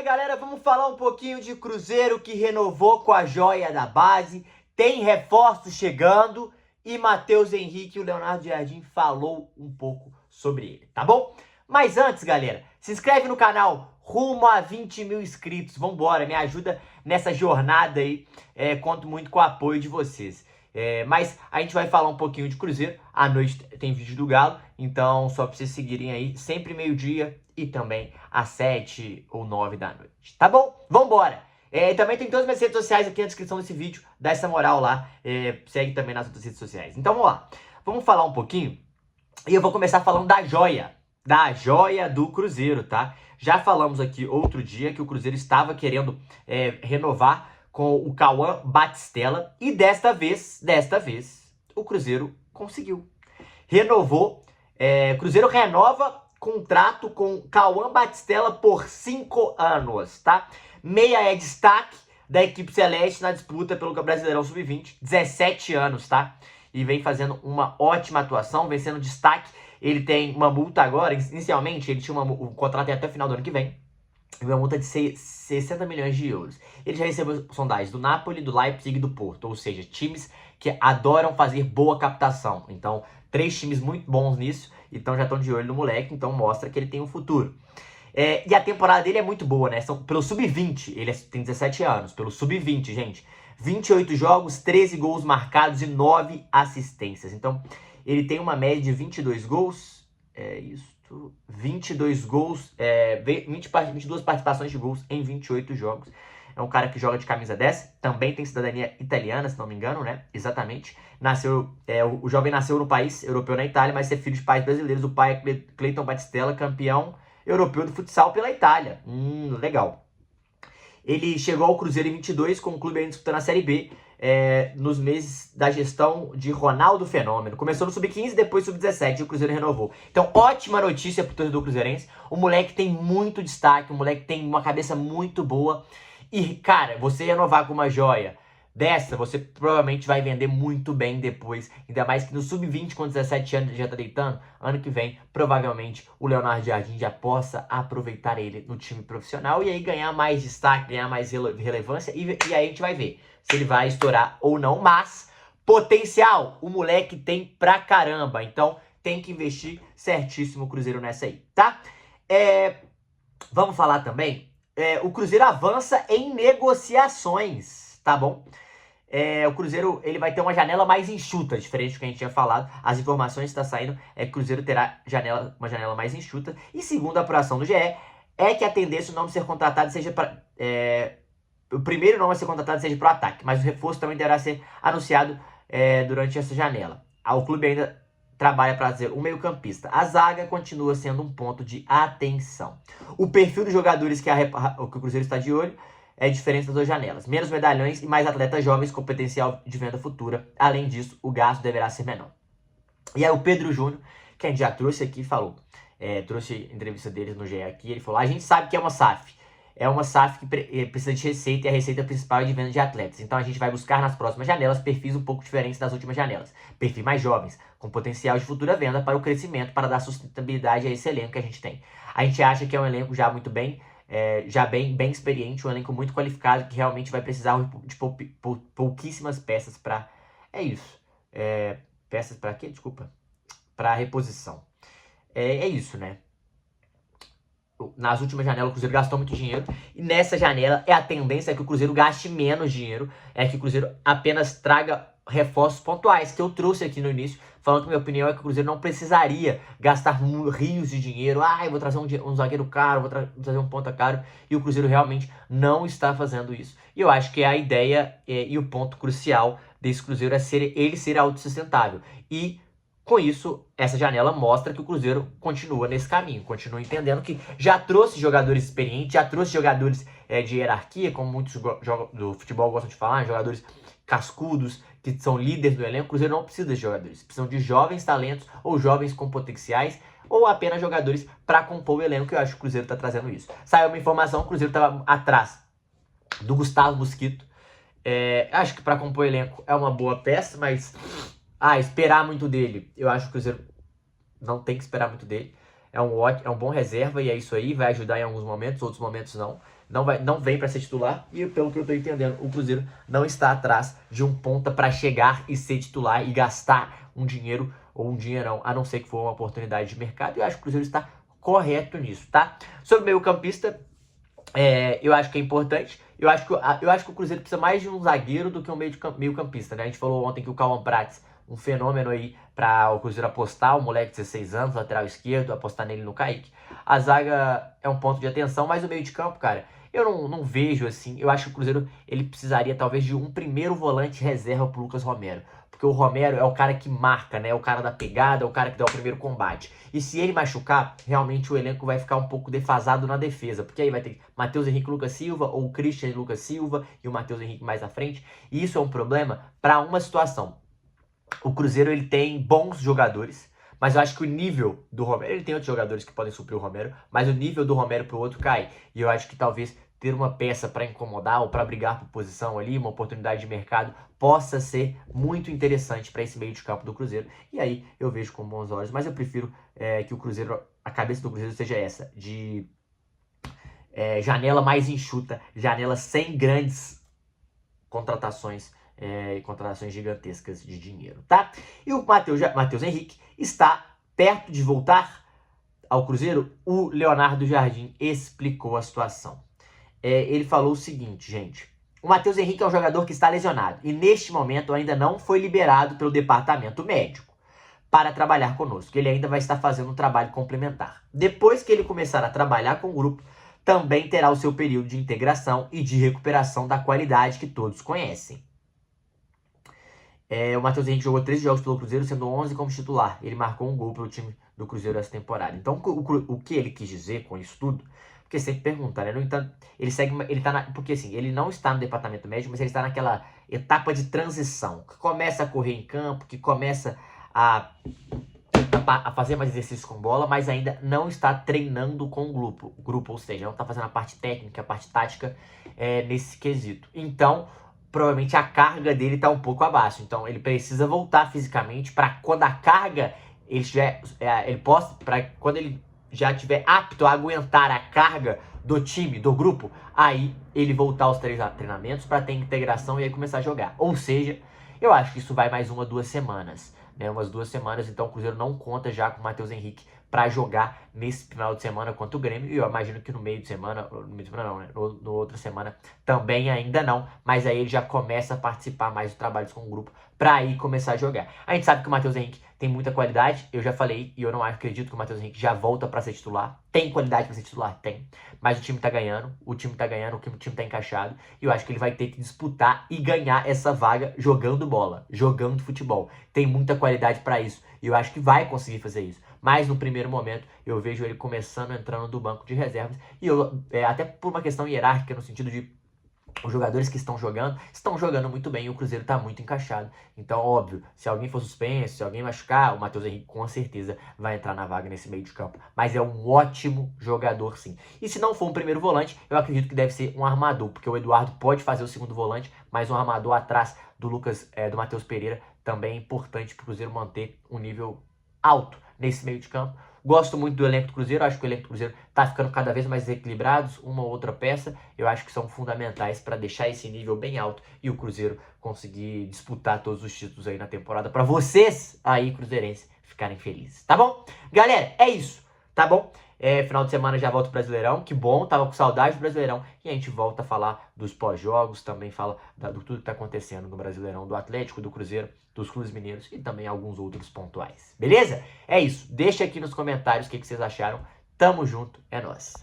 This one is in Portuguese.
Fala galera, vamos falar um pouquinho de Cruzeiro que renovou com a joia da base, tem reforços chegando e Matheus Henrique e o Leonardo Jardim falou um pouco sobre ele, tá bom? Mas antes galera, se inscreve no canal, rumo a 20 mil inscritos, vambora, me ajuda nessa jornada aí, conto muito com o apoio de vocês. Mas a gente vai falar um pouquinho de Cruzeiro, à noite tem vídeo do Galo, então só pra vocês seguirem aí, sempre meio-dia e também às 7 ou 9 da noite, tá bom? Vambora! Também tem todas as minhas redes sociais aqui na descrição desse vídeo, dá essa moral lá, segue também nas outras redes sociais. Então vamos lá, vamos falar um pouquinho, e eu vou começar falando da joia do Cruzeiro, tá? Já falamos aqui outro dia que o Cruzeiro estava querendo renovar com o Cauã Batistella e desta vez, o Cruzeiro conseguiu. Renovou, Cruzeiro renova contrato com Cauã Batistella por 5 anos, tá? Meia é destaque da equipe celeste na disputa pelo Brasileirão Sub-20, 17 anos, tá? E vem fazendo uma ótima atuação, vem sendo destaque. Ele tem uma multa agora, inicialmente ele tinha um contrato até o final do ano que vem, uma multa de 60 milhões de euros. Ele já recebeu sondagens do Napoli, do Leipzig e do Porto, ou seja, times que adoram fazer boa captação. Então, 3 times muito bons nisso, então já estão de olho no moleque, então mostra que ele tem um futuro. E a temporada dele é muito boa, né? Pelo Sub-20, ele tem 17 anos, pelo Sub-20, gente. 28 jogos, 13 gols marcados e 9 assistências. Então, ele tem uma média de 22 gols, 22 gols, 22 participações de gols em 28 jogos. É um cara que joga de camisa 10, também tem cidadania italiana, se não me engano, né? Exatamente. O jovem nasceu no país europeu na Itália, mas é filho de pais brasileiros. O pai é Cleiton Batistella, campeão europeu do futsal pela Itália. Legal. Ele chegou ao Cruzeiro em 22, com o clube ainda disputando a Série B, nos meses da gestão de Ronaldo Fenômeno. Começou no Sub-15, depois Sub-17 e o Cruzeiro renovou. Então, ótima notícia pro torcedor cruzeirense. O moleque tem muito destaque, o moleque tem uma cabeça muito boa. E, cara, você renovar com uma joia dessa, você provavelmente vai vender muito bem depois. Ainda mais que no Sub-20, com 17 anos, já tá deitando. Ano que vem, provavelmente, o Leonardo Jardim já possa aproveitar ele no time profissional. E aí ganhar mais destaque, ganhar mais relevância. E aí a gente vai ver se ele vai estourar ou não. Mas, potencial, o moleque tem pra caramba. Então, tem que investir certíssimo o Cruzeiro nessa aí, tá? Vamos falar também. O Cruzeiro avança em negociações, tá bom? O Cruzeiro ele vai ter uma janela mais enxuta, diferente do que a gente tinha falado. As informações que estão saindo é que o Cruzeiro terá uma janela mais enxuta. E segundo a apuração do GE, é que a tendência o nome ser contratado seja para... o primeiro nome a ser contratado seja para o ataque, mas o reforço também deverá ser anunciado durante essa janela. O clube ainda trabalha para fazer um meio-campista. A zaga continua sendo um ponto de atenção. O perfil dos jogadores que o Cruzeiro está de olho é diferente das duas janelas. Menos medalhões e mais atletas jovens com potencial de venda futura. Além disso, o gasto deverá ser menor. E aí o Pedro Júnior, que a gente já trouxe aqui, falou. Trouxe a entrevista deles no GE aqui. Ele falou, a gente sabe que é uma SAF. É uma SAF que precisa de receita e a receita principal é de venda de atletas. Então a gente vai buscar nas próximas janelas perfis um pouco diferentes das últimas janelas. Perfis mais jovens, com potencial de futura venda para o crescimento, para dar sustentabilidade a esse elenco que a gente tem. A gente acha que é um elenco já muito bem, bem experiente, um elenco muito qualificado, que realmente vai precisar de pouquíssimas peças para... peças para quê? Desculpa. Para reposição. É isso, né? Nas últimas janelas o Cruzeiro gastou muito dinheiro e nessa janela a tendência é que o Cruzeiro gaste menos dinheiro, é que o Cruzeiro apenas traga reforços pontuais, que eu trouxe aqui no início, falando que minha opinião é que o Cruzeiro não precisaria gastar rios de dinheiro. Eu vou trazer um zagueiro caro, vou trazer um ponta caro, e o Cruzeiro realmente não está fazendo isso. E eu acho que a ideia e o ponto crucial desse Cruzeiro é ele ser autossustentável. E com isso, essa janela mostra que o Cruzeiro continua nesse caminho, continua entendendo que já trouxe jogadores experientes, já trouxe jogadores de hierarquia, como muitos do futebol gostam de falar, jogadores cascudos, que são líderes do elenco. O Cruzeiro não precisa de jogadores, precisam de jovens talentos ou jovens com potenciais, ou apenas jogadores para compor o elenco, que eu acho que o Cruzeiro está trazendo isso. Saiu uma informação, o Cruzeiro estava atrás do Gustavo Mosquito. Acho que para compor o elenco é uma boa peça, mas... esperar muito dele. Eu acho que o Cruzeiro não tem que esperar muito dele. É um bom reserva e é isso aí. Vai ajudar em alguns momentos, outros momentos não. não vem para ser titular. E pelo que eu tô entendendo, o Cruzeiro não está atrás de um ponta para chegar e ser titular e gastar um dinheiro ou um dinheirão, a não ser que for uma oportunidade de mercado. E eu acho que o Cruzeiro está correto nisso, tá? Sobre o meio-campista, eu acho que é importante. Eu acho que o Cruzeiro precisa mais de um zagueiro do que um meio-campista, né? A gente falou ontem que o Cauã Prates, um fenômeno aí para o Cruzeiro apostar, o moleque de 16 anos, lateral esquerdo, apostar nele no Kaique. A zaga é um ponto de atenção, mas o meio de campo, cara, eu não vejo assim. Eu acho que o Cruzeiro ele precisaria talvez de um primeiro volante reserva pro Lucas Romero. Porque o Romero é o cara que marca, né? É o cara da pegada, é o cara que dá o primeiro combate. E se ele machucar, realmente o elenco vai ficar um pouco defasado na defesa. Porque aí vai ter Matheus Henrique e Lucas Silva, ou o Christian e Lucas Silva, e o Matheus Henrique mais à frente. E isso é um problema para uma situação. O Cruzeiro ele tem bons jogadores, mas eu acho que o nível do Romero, ele tem outros jogadores que podem suprir o Romero, mas o nível do Romero pro outro cai. E eu acho que talvez ter uma peça para incomodar ou para brigar por posição ali, uma oportunidade de mercado, possa ser muito interessante para esse meio de campo do Cruzeiro. E aí eu vejo com bons olhos, mas eu prefiro que o Cruzeiro, a cabeça do Cruzeiro seja essa, de janela mais enxuta, janela sem grandes contratações e contratações gigantescas de dinheiro, tá? E o Matheus Henrique está perto de voltar ao Cruzeiro. O Leonardo Jardim explicou a situação. Ele falou o seguinte, gente: o Matheus Henrique é um jogador que está lesionado e neste momento ainda não foi liberado pelo departamento médico para trabalhar conosco. Ele ainda vai estar fazendo um trabalho complementar. Depois que ele começar a trabalhar com o grupo, também terá o seu período de integração e de recuperação da qualidade que todos conhecem. O Matheus Henrique jogou 13 jogos pelo Cruzeiro, sendo 11 como titular. Ele marcou um gol pelo time do Cruzeiro essa temporada. Então, o que ele quis dizer com isso tudo? Porque sempre pergunta, né? No entanto, porque assim, ele não está no departamento médico, mas ele está naquela etapa de transição, que começa a correr em campo, que começa a fazer mais exercícios com bola, mas ainda não está treinando com o grupo, ou seja, não está fazendo a parte técnica, a parte tática nesse quesito. Então, provavelmente a carga dele está um pouco abaixo. Então, ele precisa voltar fisicamente para quando a carga quando ele já estiver apto a aguentar a carga do time, do grupo, aí ele voltar aos treinamentos para ter integração e aí começar a jogar. Ou seja, eu acho que isso vai mais 1 ou 2 semanas. Umas 2 semanas, então o Cruzeiro não conta já com o Matheus Henrique para jogar nesse final de semana contra o Grêmio, e eu imagino que no meio de semana não, né? No outra semana também ainda não, mas aí ele já começa a participar mais do trabalho com o grupo para aí começar a jogar. A gente sabe que o Matheus Henrique tem muita qualidade, eu já falei, e eu não acredito que o Matheus Henrique já volta para ser titular. Tem qualidade para ser titular? Tem, mas o time tá ganhando, o time tá encaixado, e eu acho que ele vai ter que disputar e ganhar essa vaga jogando bola, jogando futebol. Tem muita qualidade para isso, e eu acho que vai conseguir fazer isso. Mas no primeiro momento eu vejo ele começando entrando do banco de reservas, e até por uma questão hierárquica, no sentido de os jogadores que estão jogando muito bem, e o Cruzeiro está muito encaixado. Então, óbvio, se alguém for suspenso, se alguém machucar, o Matheus Henrique com certeza vai entrar na vaga nesse meio de campo. Mas é um ótimo jogador, sim. E se não for um primeiro volante, eu acredito que deve ser um armador, porque o Eduardo pode fazer o segundo volante, mas um armador atrás do Matheus Pereira também é importante para o Cruzeiro manter um nível alto nesse meio de campo. Gosto muito do elenco do Cruzeiro, acho que o elenco do Cruzeiro está ficando cada vez mais equilibrados, uma ou outra peça, eu acho que são fundamentais para deixar esse nível bem alto e o Cruzeiro conseguir disputar todos os títulos aí na temporada, para vocês aí, cruzeirenses, ficarem felizes, tá bom? Galera, é isso, tá bom? Final de semana já volta o Brasileirão, que bom, tava com saudade do Brasileirão, e a gente volta a falar dos pós-jogos, também fala do tudo que tá acontecendo no Brasileirão, do Atlético, do Cruzeiro, dos clubes mineiros e também alguns outros pontuais, beleza? É isso, deixa aqui nos comentários o que vocês acharam, tamo junto, é nóis!